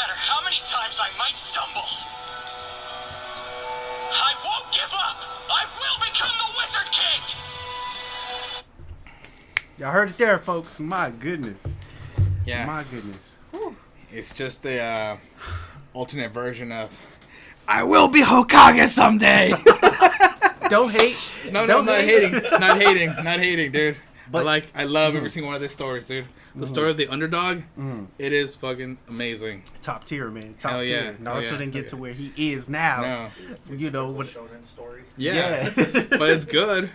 matter how many times I might stumble. I won't give up! I will become the Wizard King! Y'all heard it there, folks. My goodness. Yeah. My goodness. Whew. It's just the alternate version of I will be Hokage someday. Don't hate. No, Don't not hate. not hating, dude. But- I love every single one of these stories, dude. The story of the underdog, it is fucking amazing. Top tier, man. Top Hell tier. yeah. Naruto Hell yeah. didn't get to where he is now. No. You know what? Shonen story. Yeah. But it's good.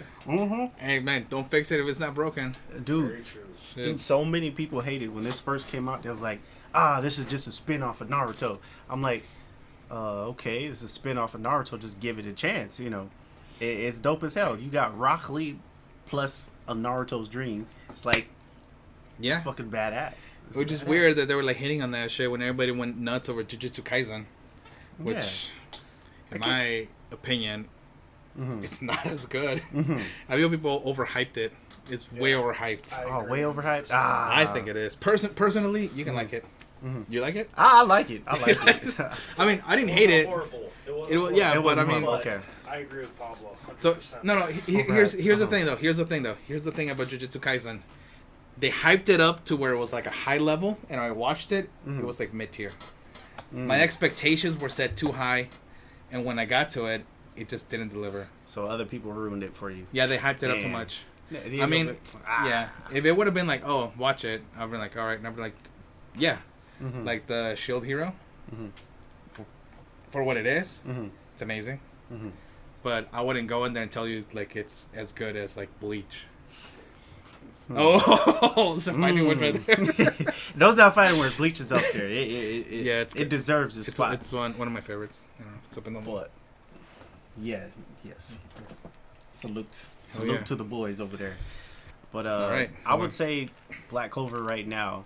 Hey, man, don't fix it if it's not broken. Dude, Very true. Shit. so many people hated when this first came out. They was like, this is just a spin-off of Naruto. I'm like, okay, it's a spin-off of Naruto. Just give it a chance, you know. It's dope as hell. You got Rock Lee plus a Naruto's dream. It's like, Yeah. it's fucking badass. It's Which is badass. weird that they were like hitting on that shit when everybody went nuts over Jujutsu Kaisen. Which, in my opinion, it's not as good. I feel people overhyped it. It's way overhyped. Oh, way overhyped? I think it is. Personally, you can like it. You like it? I like it. I like it. I mean, I didn't hate it. Horrible. It It wasn't was, yeah, It but I wasn't mean, horrible. Okay. I agree with Pablo. 100%. so no. Here's the thing though. Here's the thing about Jujutsu Kaisen. They hyped it up to where it was like a high level, and I watched it. It was like mid tier. My expectations were set too high, and when I got to it, it just didn't deliver. So other people ruined it for you. Yeah, they hyped it up too Damn. much. Yeah, I mean, yeah. If it would have been like, oh, watch it, I'd be like, all right, and I'd be like, yeah, like the Shield Hero, for what it is, it's amazing. But I wouldn't go in there and tell you like it's as good as like Bleach. Oh, it's a fighting word right there. Those not fighting words. Bleach is up there. Yeah, it's it good. deserves its spot. It's one of my favorites. You know, it's up in the But yeah, yes. Salute Oh, yeah. to the boys over there. But All right. I would say Black Clover right now,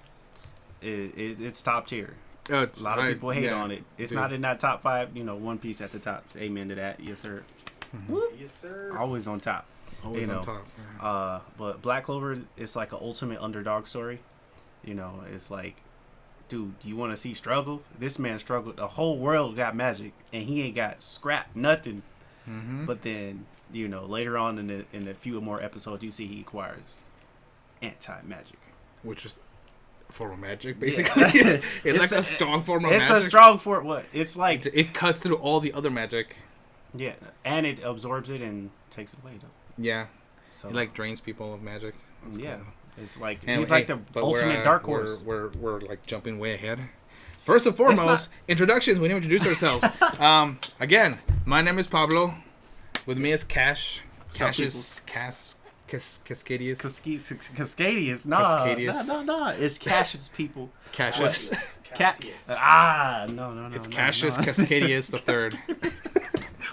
it's top tier. Oh, A lot of people hate on it. It's dude. not in that top 5. You know, One Piece at the top. Amen to that. Yes, sir. Whoop. Yes, sir. Always on top. Always you on know, top. Yeah. But Black Clover is like an ultimate underdog story. You know, it's like, dude, you want to see struggle? This man struggled. The whole world got magic, and he ain't got scrap, nothing. But then, you know, later on in the few more episodes, you see he acquires anti-magic. Which is a form of magic, basically. Yeah. it's like a strong form of magic. It's a strong form. What? It's like, It cuts through all the other magic. yeah, and it absorbs it and takes it away, though. Yeah. So, It like drains people of magic. That's yeah, cool. it's like Anyway, he's like hey, the but ultimate dark horse. We're like jumping way ahead. First and foremost, introductions. We need to introduce ourselves. Again, my name is Pablo. With me is Cash. Some Cash is Cascadius. Cascadius, Cascadius. no. It's Cassius people. Cassius. Cassius. No. It's no, Cassius no. Cascadius the third.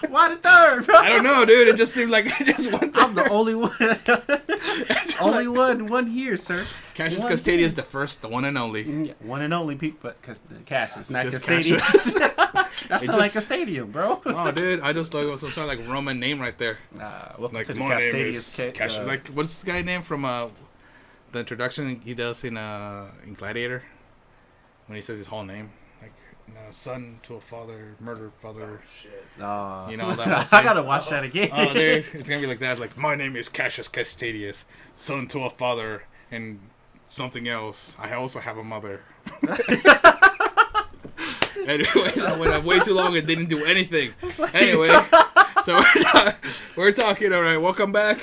Why the third, bro? I don't know, dude. It just seemed like I just went there. I'm the only one. One here, sir. Cassius One Cascadius the first, the one and only. Yeah, one and only people, but Cassius, not Just Cascadius. That It sounds like just- a stadium, bro. Oh, dude, I just thought it was some sort of like Roman name right there. Welcome Like to the my name is Cascadius. Cassius. Like what's this guy name from the introduction he does in Gladiator when he says his whole name, like son to a father, murder father. Shit. You know that whole I thing? gotta watch that again. Oh, dude, it's gonna be like that. It's like my name is Cassius Cascadius, son to a father, and something else. I also have a mother. Anyway, that went on way too long and didn't do anything. Anyway, so we're talking. All right, welcome back.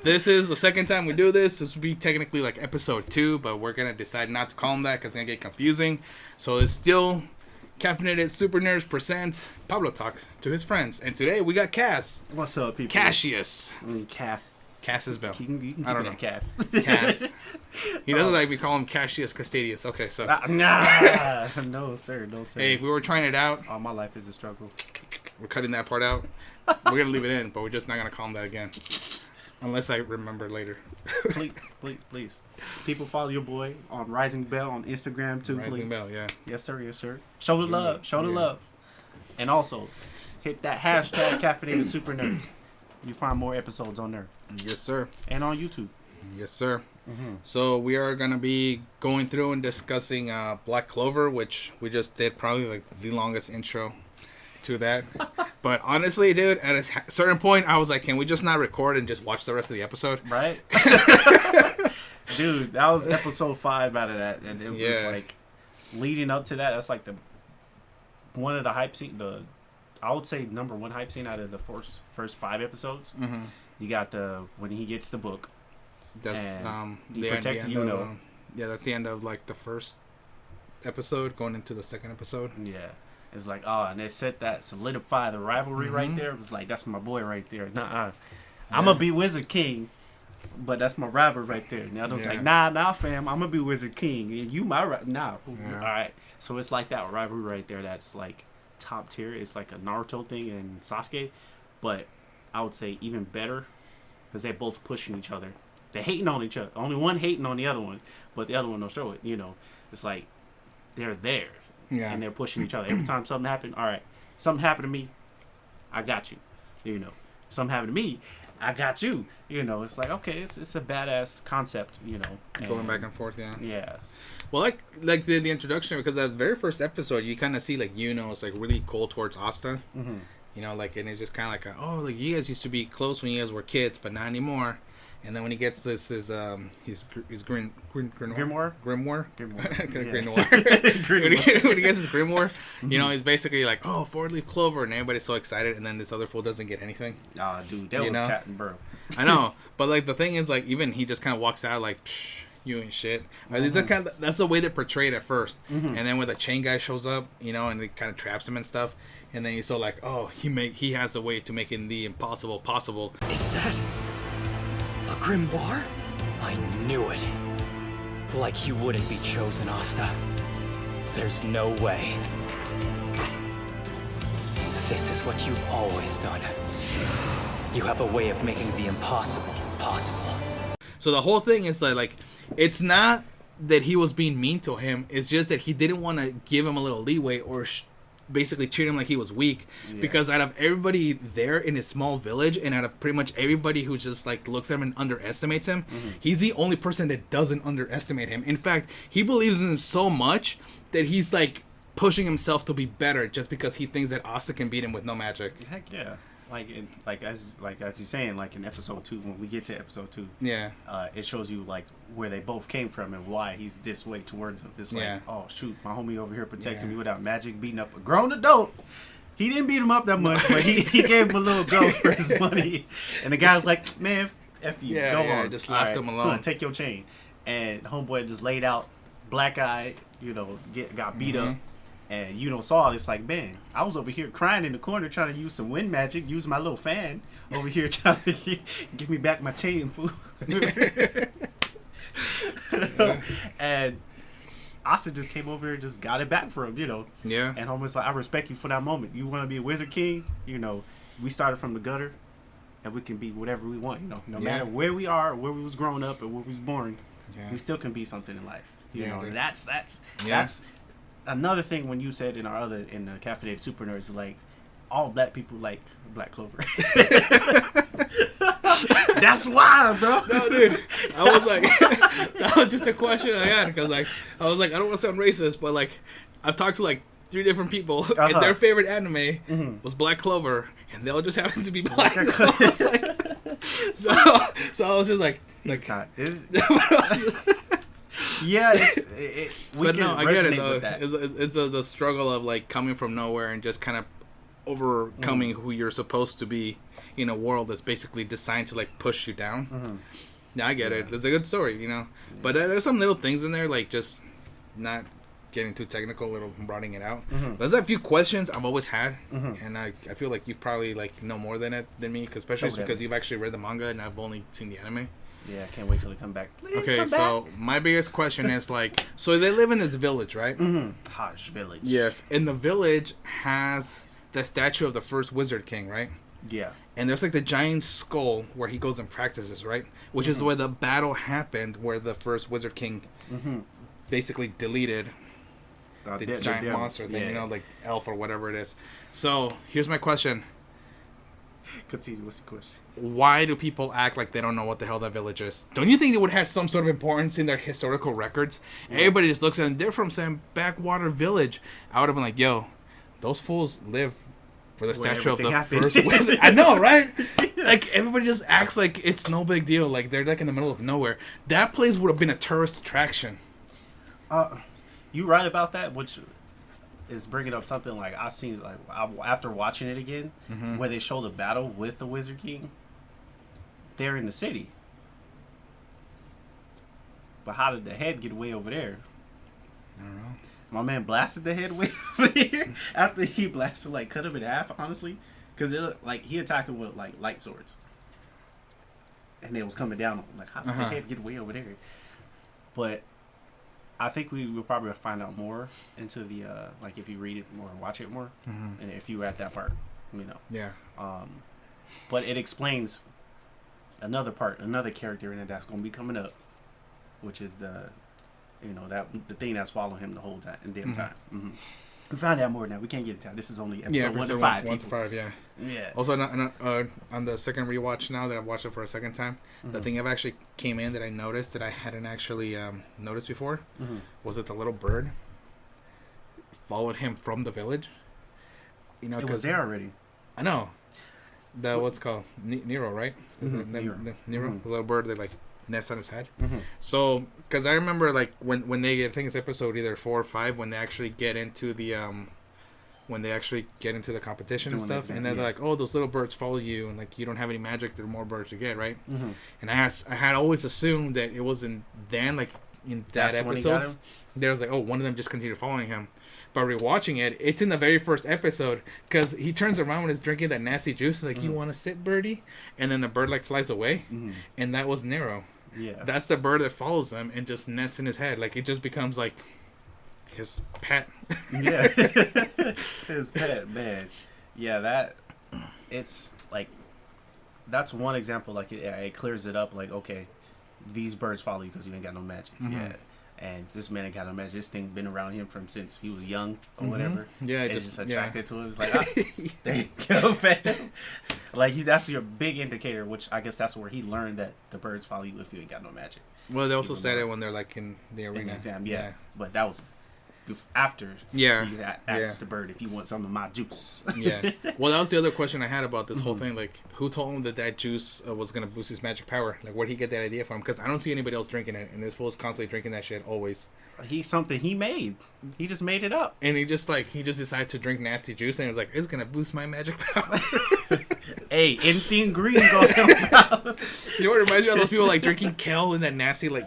This is the second time we do this. This will be technically like episode 2, but we're gonna decide not to call them that because it's gonna get confusing. So it's still Caffeinated Super Nerds presents Pablo talks to his friends, and today we got Cass. What's up, people? Cassius. Cass. Cass's bell. You can I don't keep know. it at Cass. Cass. He doesn't like we call him Cassius Cascadius. Okay, so Nah, no sir, no sir. hey, if we were trying it out, All my life is a struggle. we're cutting that part out. We're gonna leave it in, but we're just not gonna call him that again, unless I remember later. Please. People follow your boy on Rising Bell on Instagram too, please. Rising Bell, yeah. Yes, sir. Show the love. Show the love. And also, hit that hashtag Caffeinated Super Nerds. You find more episodes on there Yes, sir. and on YouTube. Yes, sir. So we are gonna be going through and discussing Black Clover, which we just did probably like the longest intro to that. But honestly, dude, at a certain point, I was like, can we just not record and just watch the rest of the episode? Right? Dude, that was episode 5 out of that, and it was like leading up to that. That's like one of the hype scene. I would say number 1 hype scene out of the first 5 episodes. You got when he gets the book. That's he protects Yuno. That's the end of like the first episode, going into the second episode. Yeah, it's like and they said that solidify the rivalry right there. It was like, that's my boy right there. I'm gonna be Wizard King. But that's my rival right there. Now I was like, nah, fam. I'm gonna be Wizard King, and you my nah. All right. So it's like that rivalry right there. That's like top tier. It's like a Naruto thing and Sasuke, but I would say even better because they're both pushing each other. They're hating on each other. Only one hating on the other one, but the other one don't show it. It's like they're there, and they're pushing each other. Every time something happened, all right, something happened to me, I got you. Something happened to me, I got you. It's like, okay, it's a badass concept, Going back and forth, Yeah. Well, like the introduction, because that very first episode, you kind of see like it's like really cold towards Asta. And it's just kind of like, like you guys used to be close when you guys were kids, but not anymore. And then when he gets his grimoire. Grimoire. When he gets his grimoire, he's basically like, 4-leaf clover, and everybody's so excited, and then this other fool doesn't get anything. Dude, that was Captain Burrow. I know, but like the thing is, like, even he just kind of walks out like, psh, you ain't shit. That's the way they portray it at first, and then when the chain guy shows up, and it kind of traps him and stuff, and then he's so like, he has a way to making the impossible possible. Is that a grimoire? I knew it. Like you wouldn't be chosen, Asta. There's no way. This is what you've always done. You have a way of making the impossible possible. So the whole thing is like it's not that he was being mean to him. It's just that he didn't want to give him a little leeway or basically treat him like he was weak. Because out of everybody there in his small village, and out of pretty much everybody who just like looks at him and underestimates him, he's the only person that doesn't underestimate him. In fact, he believes in him so much that he's like pushing himself to be better just because he thinks that Asta can beat him with no magic. Heck yeah. As you're saying, like in episode 2, when we get to episode 2, it shows you like where they both came from and why he's this way towards him. It's like, oh shoot, my homie over here protecting me without magic, beating up a grown adult. He didn't beat him up that much, but he gave him a little go for his money. And the guy's like, man, F you, go on. Just left him alone. Take your chain. And homeboy just laid out, black eye, got beat up. And saw it. It's like, man, I was over here crying in the corner trying to use some wind magic, use my little fan over here trying to give me back my chain, fool. And Asta just came over and just got it back for him, Yeah. And homie's like, I respect you for that moment. You want to be a Wizard King? We started from the gutter, and we can be whatever we want. No matter where we are, where we was growing up, or where we was born, we still can be something in life. And that's another thing when you said in the Caffeinated Super Nerds is like all black people like Black Clover. That's why, bro. No, dude. I was like, that was just a question I had because I was like, I don't want to sound racist, but like I've talked to like 3 different people and their favorite anime was Black Clover, and they all just happen to be black. So I was just like, yeah, I get it though. It's the struggle of like coming from nowhere and just kind of overcoming who you're supposed to be in a world that's basically designed to like push you down. Yeah, I get it. It's a good story, But there's some little things in there, like just not getting too technical, little broadening it out. There's a few questions I've always had, and I feel like you probably like know more than me, especially because you've actually read the manga and I've only seen the anime. Yeah, I can't wait till they come back. So my biggest question is like, so they live in this village, right? Hajj village. Yes, and the village has the statue of the first Wizard King, right? Yeah. And there's like the giant skull where he goes and practices, right? Which is where the battle happened, where the first Wizard King basically deleted the giant monster thing, like elf or whatever it is. So here's my question: Continue. What's the question? Why do people act like they don't know what the hell that village is? Don't you think they would have some sort of importance in their historical records? Yeah. Everybody just looks at them. They're from some backwater village. I would have been like, yo, those fools live for the statue of the first wizard. I know, right? Like, everybody just acts like it's no big deal. Like, they're like in the middle of nowhere. That place would have been a tourist attraction. You right about that, which is bringing up something like I seen like after watching it again, where they show the battle with the Wizard King. They're in the city, but how did the head get way over there? I don't know. My man blasted the head way over there after he blasted, like cut him in half. Honestly, because it like he attacked him with like light swords, and it was coming down on him. Like how did the head get way over there? But I think we will probably find out more into the like if you read it more and watch it more, and if you were at that part, you know. Yeah. But it explains another character in it that's going to be coming up, which is the thing that's following him the whole time and damn time. We found out more now. We can't get into it. This is only episode 1 to 5. 1 to 5, yeah. Yeah. Also, on the second rewatch now that I've watched it for a second time, the thing I've actually came in that I noticed that I hadn't actually noticed before was that the little bird followed him from the village. You know, it was there already. I know. What's it called? Nero, right? Nero. The little bird that like nests on his head. So, because I remember like when they get, I think it's episode either 4 or 5 when they actually get into the competition and stuff, and they're like, oh, those little birds follow you, and like you don't have any magic, there are more birds to get, right? And I had always assumed that it was in that episode. There was like, oh, one of them just continued following him. But rewatching it, it's in the very first episode because he turns around when he's drinking that nasty juice, like, you want to sit, birdie? And then the bird like flies away, and that was Nero. Yeah, that's the bird that follows him and just nests in his head. Like, it just becomes like his pet. Yeah, his pet, man. Yeah, it's like that's one example. Like it clears it up. Like, okay, these birds follow you because you ain't got no magic. Yeah. And this man ain't got no magic. This thing been around him from since he was young or whatever. Yeah, it's just attracted to him. It's like, there you go, fam. Like, that's your big indicator, which I guess that's where he learned that the birds follow you if you ain't got no magic. Well, they also said it when they're like in the arena. In the exam, yeah. But that was after he asked the bird if you want some of my juice. Yeah. Well, that was the other question I had about this whole thing. Like, who told him that juice was going to boost his magic power? Like, where'd he get that idea from? Because I don't see anybody else drinking it, and this fool's constantly drinking that shit always. Something he made. He just made it up. And he just decided to drink nasty juice, and he was like, it's going to boost my magic power. Hey, anything green going on. You know what it reminds me of? Those people like drinking kale in that nasty, like,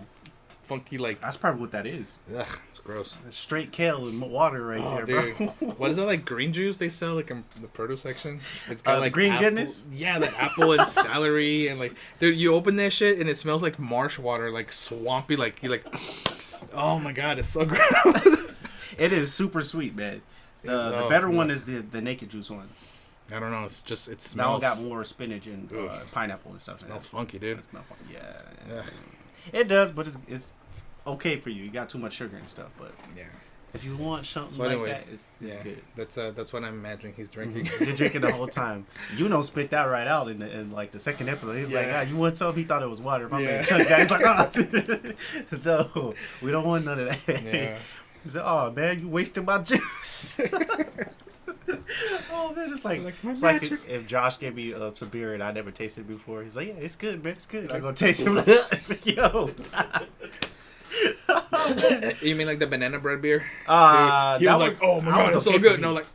funky, like... That's probably what that is. Ugh, it's gross. That's straight kale and water right there, dude. Bro. What is that, like, green juice they sell, like, in the produce section? It's got, like, green apple, goodness? Yeah, like, apple and celery, and, like... Dude, you open that shit, and it smells like marsh water, like, swampy, like, you like... Oh, my God, it's so gross. It is super sweet, man. The better one is the naked juice one. I don't know, it's just... It That smells... one got more spinach and pineapple and stuff. It smells funky, dude. It smells funky, yeah. It does, but it's okay for you. You got too much sugar and stuff, but yeah, if you want something like that, it's good. That's what I'm imagining he's drinking. You're drinking the whole time. Spit that right out in like the second episode. He's like, you want something? He thought it was water. My man Chuck guy. He's like, no, we don't want none of that. Yeah. He said, oh man, you wasting my juice. Oh man, it's like if Josh gave me some beer and I never tasted it before. He's like, yeah, it's good, man, it's good. I go taste it. Yo. You mean like the banana bread beer? He was like, oh my god, it's so good. No, like,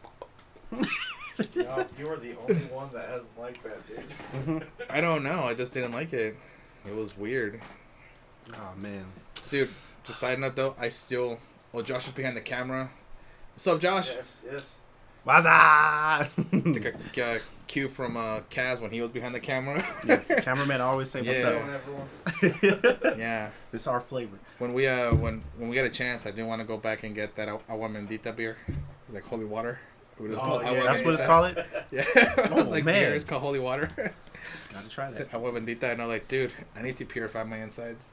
you are the only one that hasn't liked that, dude. I don't know. I just didn't like it. It was weird. Oh man, dude. Just side note though, Josh is behind the camera. What's up, Josh? Yes. What's up? It's like a cue from Kaz when he was behind the camera. Yes, cameraman always say what's up. Everyone. Yeah, it's our flavor. When we get a chance, I do want to go back and get that agua bendita beer. It's like holy water. That's what it's called. Yeah, it's like man. Beer. It's called holy water. Gotta try that. It's agua bendita, and I'm like, dude, I need to purify my insides.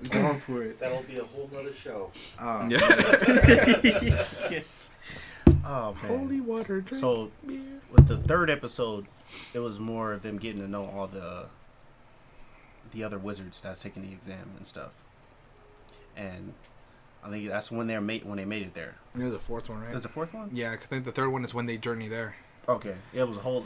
Going for it. That'll be a whole nother show. Yes. Oh man. Holy water, drink So beer. with the third episode, it was more of them getting to know all the other wizards that's taking the exam and stuff. And I think that's when they made it there. It was the fourth one, right? Is the fourth one? Yeah, 'cause I think the third one is when they journey there. Okay, it was a whole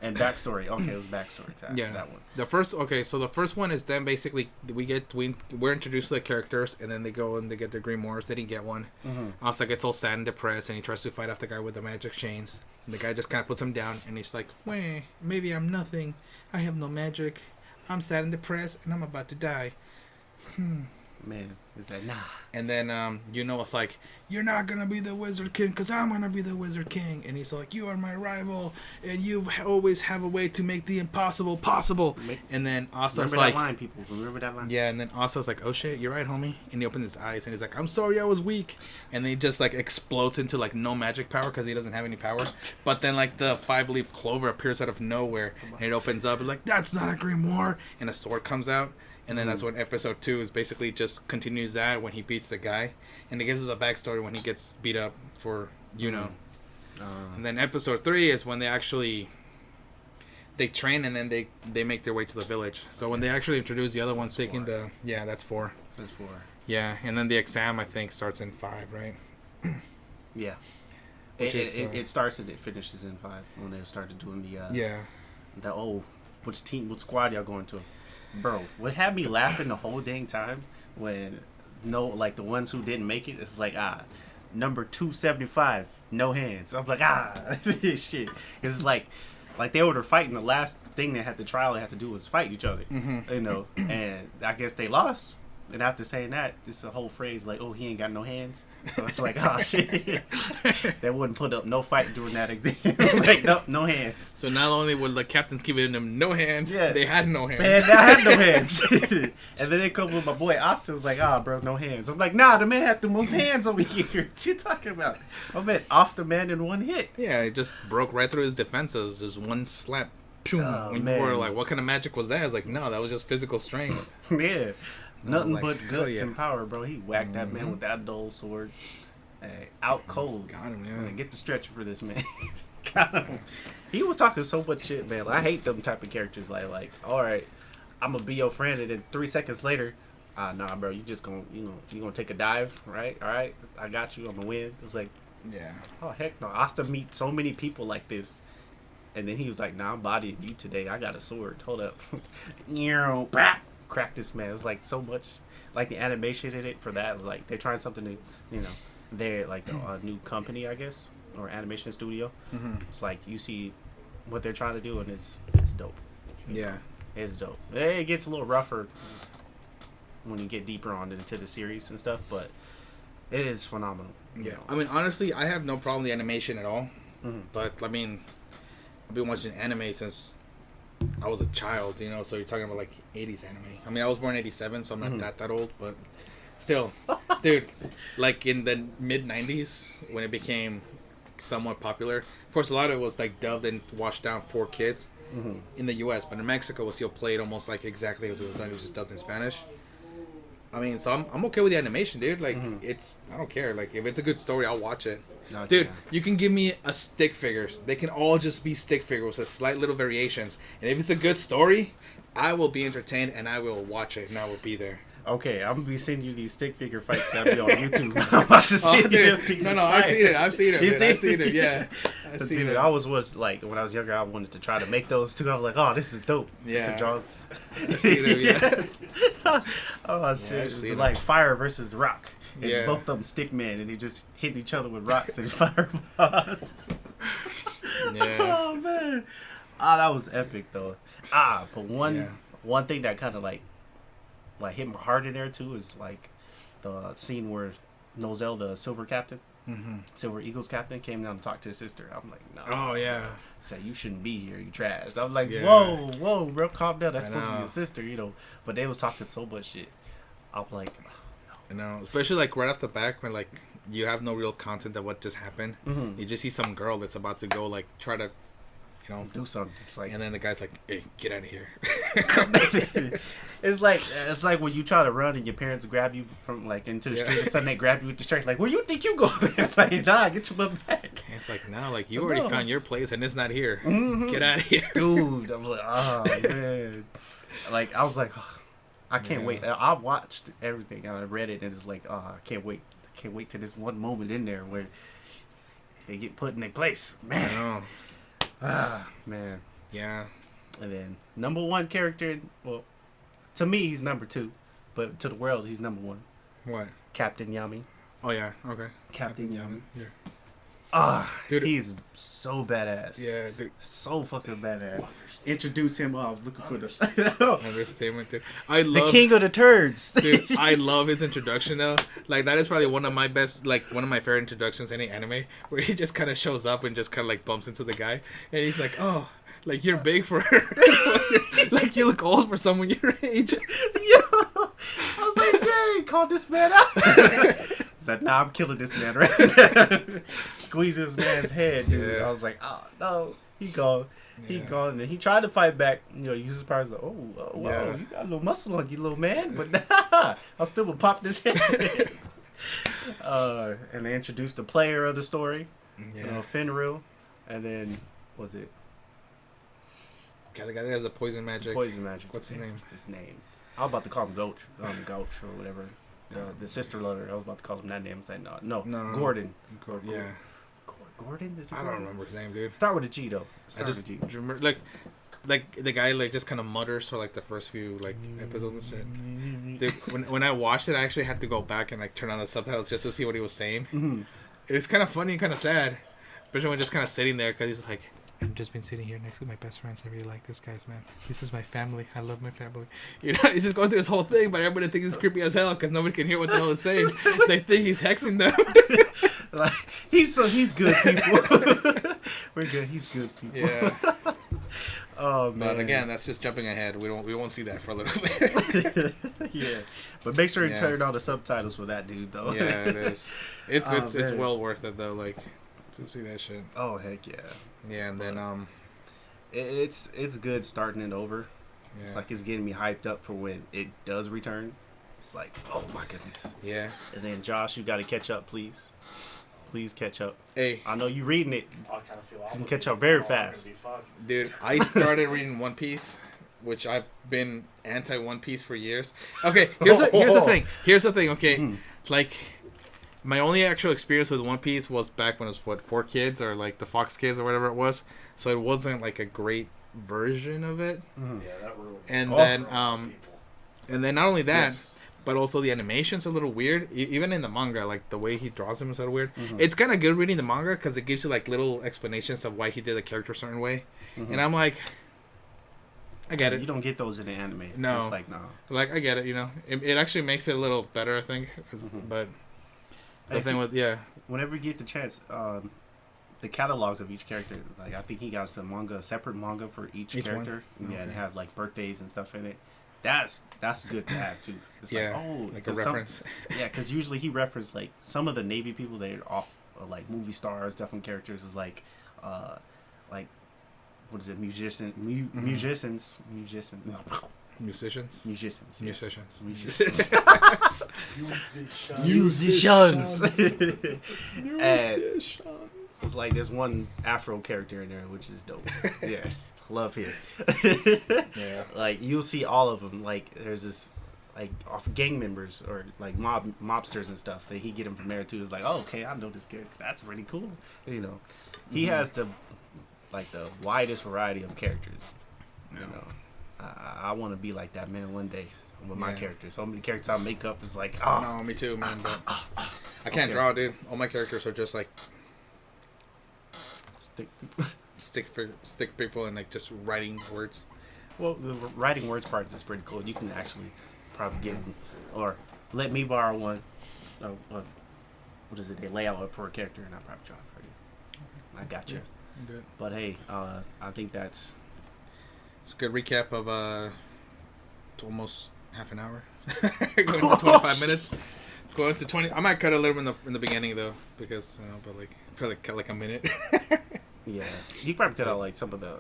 and backstory. Okay, it was backstory time. Yeah, that one. The first, so the first one is then basically we're introduced to the characters, and then they go and they get their grimoires. They didn't get one. Mm-hmm. Asa gets all sad and depressed, and he tries to fight off the guy with the magic chains. And the guy just kind of puts him down, and he's like, "Wah, maybe I'm nothing. I have no magic. I'm sad and depressed, and I'm about to die." Man, is that nah? And then it's like, "You're not gonna be the Wizard King, cause I'm gonna be the Wizard King." And he's like, "You are my rival, and you always have a way to make the impossible possible." And then Asa's Remember like, that line, people. Remember that line? yeah, and then Asa's like, "Oh shit, you're right, homie." And he opens his eyes and he's like, "I'm sorry, I was weak." And then he just like explodes into like no magic power because he doesn't have any power. But then like the 5-leaf clover appears out of nowhere and it opens up and like, "That's not a grimoire," and a sword comes out. And then that's when episode 2 is basically just continues that when he beats the guy, and it gives us a backstory when he gets beat up for And then episode 3 is when they train and then they make their way to the village. So when they actually introduce the other ones, that's taking 4. That's 4. That's 4. Yeah, and then the exam I think starts in 5, right? Yeah. It starts and it finishes in 5 when they started doing what squad y'all going to? Bro, what had me laughing the whole dang time when the ones who didn't make it, it's like number 275, no hands. I'm like shit, because it's like they were fighting. The last thing they had to do was fight each other, and I guess they lost. And after saying that, it's a whole phrase like, "Oh, he ain't got no hands." So it's like, oh shit, they wouldn't put up no fight during that exam. Like, no hands. So not only were the captains giving them no hands, they had no hands. Man, I had no hands. And then they come with my boy Austin's like, bro, no hands. I'm like, nah, the man had the most hands over here. What you talking about? I bet off the man in one hit. Yeah, it just broke right through his defenses. Just one slap. When you were like, what kind of magic was that? I was like, no, that was just physical strength. Yeah. Nothing like, but guts and power, bro. He whacked that man with that dull sword. Out cold. Got him, yeah. Get the stretcher for this man. Got him. He was talking so much shit, man. I hate them type of characters. Like, all right, I'm gonna be your friend, and then 3 seconds later, nah, bro, you just gonna, you gonna take a dive, right? All right, I got you. I'm gonna win. It's like, yeah. Oh heck no. Asta meet so many people like this. And then he was like, nah, I'm bodying you today. I got a sword. Hold up. Crack this man. It's like so much, like the animation in it for that is like they're trying something new. They're like a new company, I guess, or animation studio. It's like you see what they're trying to do, and it's dope. Yeah, it's dope. It gets a little rougher when you get deeper on into the series and stuff, but it is phenomenal. Yeah, I mean, honestly, I have no problem with the animation at all. But I mean, I've been watching anime since I was a child, so you're talking about like 80s anime. I mean, I was born in 87, so I'm not that old, but still, dude, like in the mid 90s when it became somewhat popular. Of course, a lot of it was like dubbed and washed down for kids in the US, but in Mexico it was still played almost like exactly as it was done. It was just dubbed in Spanish. I mean, so I'm okay with the animation, dude. Like, I don't care. Like, if it's a good story, I'll watch it. Okay. Dude, you can give me a stick figures. They can all just be stick figures with slight little variations. And if it's a good story, I will be entertained and I will watch it and I will be there. Okay, I'm gonna be sending you these stick figure fights that'll be on YouTube. I'm about to see it. No, I've seen it. I've seen it. Yeah, I've seen it. I was like, when I was younger, I wanted to try to make those too. I was like, oh, this is dope. Yeah. I've seen it. Yeah. Oh shit! Yeah, like fire versus rock. And yeah. both of them stick man, and they just hit each other with rocks and fireballs. Yeah. Oh man. That was epic though. But one thing that kind of like hit my heart in there too is like the scene where Nozel, the Silver Captain, Silver Eagles captain, came down to talk to his sister. I'm like, no. Oh yeah. Say you shouldn't be here. You trashed. I'm like, yeah. whoa, bro, calm down. That's supposed to be your sister, But they was talking so much shit. I'm like, I know, especially like right off the back when like you have no real content of what just happened. You just see some girl that's about to go like try to, do something. It's like, and then the guy's like, "Hey, get out of here." It's like when you try to run and your parents grab you from like into the street, and suddenly they grab you with the shirt. Like, where you think you going? Like, nah, get your butt back. And it's like, no, like you I already know. found your place and it's not here. Mhm. Get out of here. Dude, I'm like, oh man. Like I was like, oh, I can't Yeah. wait. I watched everything and I read it and it's like, oh, I can't wait. I can't wait to this one moment in there where they get put in their place. I Man. know. Man. Yeah. And then number one character, well, to me he's number two, but to the world he's number one. What? Captain Yami. Oh yeah. Okay. Captain Yami. Yeah. Dude, Dude. he's so badass. Yeah. Dude. So fucking badass. Introduce him. Oh, I was looking for the Understatement, dude. I the love. king of the turds. Dude, I love his introduction though. Like that is probably one of my best, like one of my favorite introductions in any anime, where he just kind of shows up and just kind of like bumps into the guy, and he's like, "Oh, like you're big for her, like you look old for someone your age." Yo, I was like, dang, call this man out. He's like, nah, I'm killing this man right now. Squeeze this man's head, dude. Yeah. I was like, oh no, he gone. He Yeah. gone. And he tried to fight back. You know, you surprised like, oh, wow, Yeah. you got a little muscle on you, little man. But nah, I'm still gonna pop this head. And they introduced the player of the story, Yeah. you know, Fenrir, and then was it God, the guy that has a poison magic. Poison Magic? What's his name? His name. I was about to call him Gulch, Gulch or whatever. The sister lover. I was about to call him that name. I said no, No. Gordon. Yeah. Gordon? Is it I don't Gordon? remember his name, dude. Start with a G though. I Start just with a G. remember like the guy like just kind of mutters for like the first few like episodes and shit. Dude, when I watched it, I actually had to go back and like turn on the subtitles just to see what he was saying. Mhm. It was kind of funny and kind of sad, especially when just kind of sitting there because he's like, "I've just been sitting here next to my best friends. I really like this guy's man. This is my family. I love my family." You know, he's just going through this whole thing, but everybody thinks it's creepy as hell because nobody can hear what the hell he's saying. They think he's hexing them. Like, he's good people. We're good. He's good people. Yeah. Oh man. But again, that's just jumping ahead. We won't see that for a little bit. Yeah. But make sure you Yeah. turn on the subtitles for that dude though. Yeah, it is. It's Oh, it's man. well worth it though. Like to see that shit. Oh heck yeah. Yeah, and then It's good starting it over. yeah, It's like it's getting me hyped up for when it does return. It's like, oh my goodness. yeah. And then Josh, you got to catch up, please. Please catch up. Hey, I know you reading it. I kind of feel can catch up very fast. dude, I started reading One Piece, which I've been anti One Piece for years. Okay, here's the thing. Here's the thing. Okay, Mhm. like my only actual experience with One Piece was back when it was what 4Kids or like the Fox Kids or whatever it was. So it wasn't like a great version of it. Mhm. Yeah, that ruined. And Oh. then people. and then not only that. Yes. But also the animation's a little weird. Even in the manga, like the way he draws him is a little weird. Mhm. It's kind of good reading the manga because it gives you like little explanations of why he did the character a certain way. Mhm. And I'm like, I get You it. don't get those in the anime. No. It's like, no. Like I get it. You know, it actually makes it a little better, I think. Mhm. But the If thing you- with Whenever you get the chance, the catalogs of each character, like I think he got some manga, a separate manga for each Each one? character. Yeah, and Okay. have like birthdays and stuff in it. That's good to have too. It's Yeah, like, oh, like a 'cause some- reference. Yeah, because usually he referenced like some of the Navy people that are off like movie stars, different characters is like what is it, musicians, musicians, Musicians. yes. Musicians. musicians, Musicians. And it's like there's one Afro character in there, which is dope. Yes, love him. Yeah. Like you'll see all of them. Like there's this like off gang members or like mobsters and stuff that he get him from there too. It's like, oh, okay, I know this character. That's pretty cool. You know, he has the widest variety of characters. You know, I want to be like that man one day with my Yeah. characters. So many characters I make up is like, oh, No, me too, man. But I can't Okay. draw, dude. All my characters are just like stick. stick people and like just writing words. Well, the writing words part is pretty cool. You can actually probably get them, or let me borrow one. What is it? They lay out for a character, and I probably draw it for you. I got you. I'm good. But hey, I think that's It's a good recap of it's almost half an hour. Going to 25 minutes. It's going to 20. I might cut a little in the beginning though, because but like probably cut like a minute. yeah. You probably cut out like some of the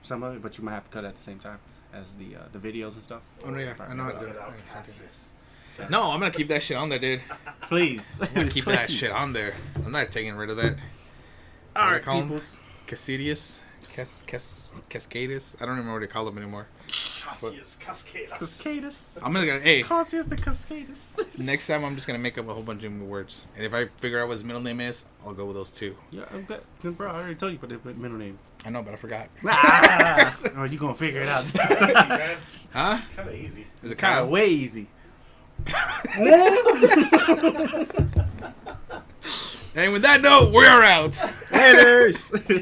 some of it, but you might have to cut at the same time as the videos and stuff. Oh no, yeah, I know how to do Probably it. cut out. It's okay. No, I'm gonna keep that shit on there, dude. Please. I'm gonna keep that shit on there. I'm not taking rid of that. All right, call 'em? peoples. Cascadius? Cascadus? I don't even know what they call them anymore. Cassius Cascadas. Cascadus. I'm gonna hey, Cassius the Cascadus. next time I'm just gonna make up a whole bunch of new words. And if I figure out what his middle name is, I'll go with those two. Yeah, I'm good. Bro, I already told you about the middle name. I know, but I forgot. Or you gonna figure it out? Man, Huh? kind of easy. Is it Kind Kyle? of way easy. And with that note, we're out. Laters.